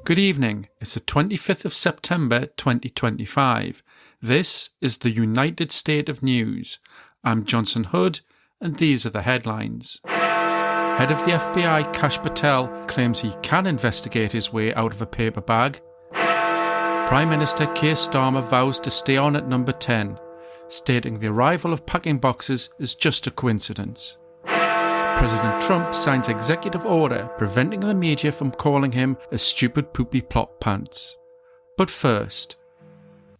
Good evening, it's the 25th of September 2025. This is the United State of News. I'm Johnson Hood, and these are the headlines. Head of the FBI Kash Patel claims he can investigate his way out of a paper bag. Prime Minister Keir Starmer vows to stay on at number 10, stating the arrival of packing boxes is just a coincidence. President Trump signs executive order preventing the media from calling him a stupid poopy plot pants. But first,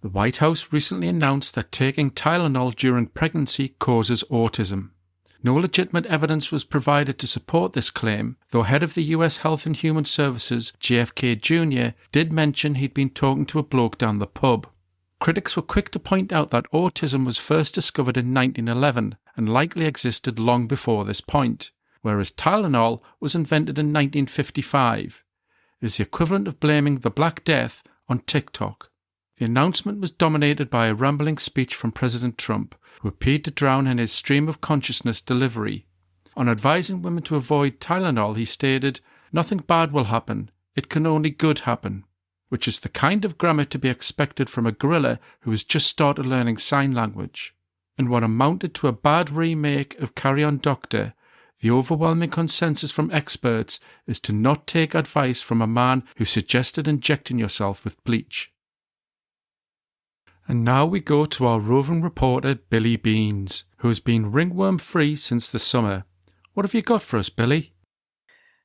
the White House recently announced that taking Tylenol during pregnancy causes autism. No legitimate evidence was provided to support this claim, though head of the US Health and Human Services, JFK Jr., did mention he'd been talking to a bloke down the pub. Critics were quick to point out that autism was first discovered in 1911 and likely existed long before this point, whereas Tylenol was invented in 1955. It is the equivalent of blaming the Black Death on TikTok. The announcement was dominated by a rambling speech from President Trump, who appeared to drown in his stream of consciousness delivery. On advising women to avoid Tylenol, he stated, "Nothing bad will happen, it can only good happen," which is the kind of grammar to be expected from a gorilla who has just started learning sign language. In what amounted to a bad remake of Carry On Doctor, the overwhelming consensus from experts is to not take advice from a man who suggested injecting yourself with bleach. And now we go to our roving reporter Billy Beans, who has been ringworm-free since the summer. What have you got for us, Billy?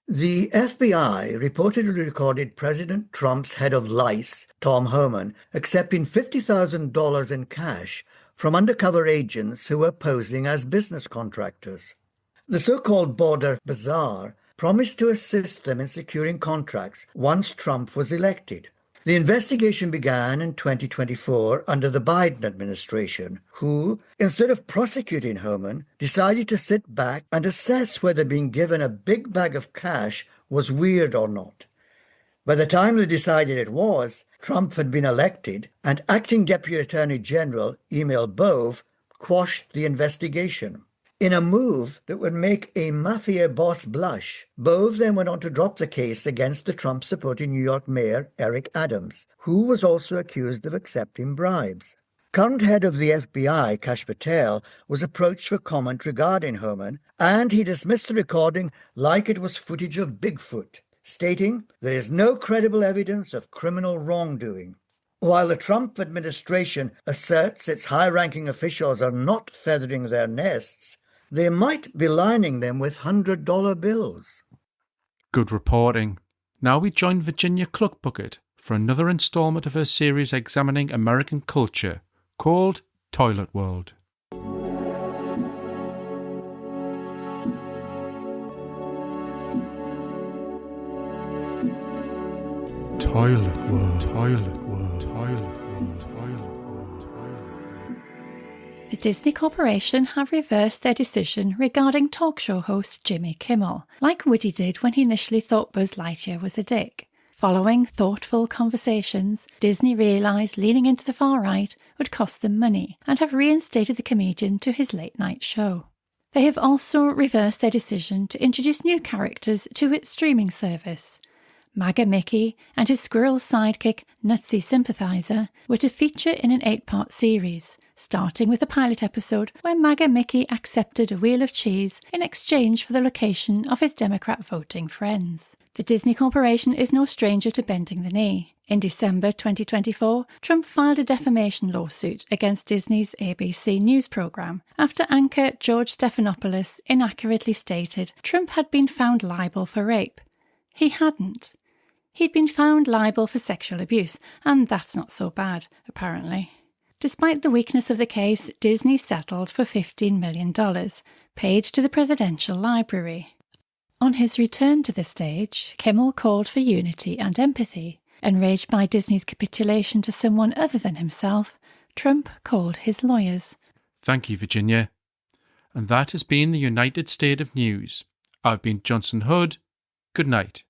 The FBI reportedly recorded President Trump's head of lice, Tom Homan, accepting $50,000 in cash from undercover agents who were posing as business contractors. The so-called border bazaar promised to assist them in securing contracts once Trump was elected. The investigation began in 2024 under the Biden administration, who, instead of prosecuting Homan, decided to sit back and assess whether being given a big bag of cash was weird or not. By the time they decided it was, Trump had been elected, and Acting Deputy Attorney General Emil Bove quashed the investigation. In a move that would make a mafia boss blush, Bove then went on to drop the case against the Trump-supporting New York Mayor Eric Adams, who was also accused of accepting bribes. Current head of the FBI, Kash Patel, was approached for comment regarding Homan, and he dismissed the recording like it was footage of Bigfoot, stating, "There is no credible evidence of criminal wrongdoing." While the Trump administration asserts its high-ranking officials are not feathering their nests, they might be lining them with $100 bills. Good reporting. Now we join Virginia Cluckbucket for another installment of her series examining American culture, called Toilet World. Toilet World, Toilet World, Toilet World, Toilet World, Toilet World. The Disney Corporation have reversed their decision regarding talk show host Jimmy Kimmel, like Woody did when he initially thought Buzz Lightyear was a dick. Following thoughtful conversations, Disney realised leaning into the far right would cost them money and have reinstated the comedian to his late-night show. They have also reversed their decision to introduce new characters to its streaming service. MAGA Mickey and his squirrel sidekick, Nutsy Sympathizer, were to feature in an 8-part series, starting with a pilot episode where MAGA Mickey accepted a wheel of cheese in exchange for the location of his Democrat voting friends. The Disney Corporation is no stranger to bending the knee. In December 2024, Trump filed a defamation lawsuit against Disney's ABC News program after anchor George Stephanopoulos inaccurately stated Trump had been found liable for rape. He hadn't. He'd been found liable for sexual abuse, and that's not so bad, apparently. Despite the weakness of the case, Disney settled for $15 million, paid to the Presidential Library. On his return to the stage, Kimmel called for unity and empathy. Enraged by Disney's capitulation to someone other than himself, Trump called his lawyers. Thank you, Virginia. And that has been the United State of News. I've been Johnson Hood. Good night.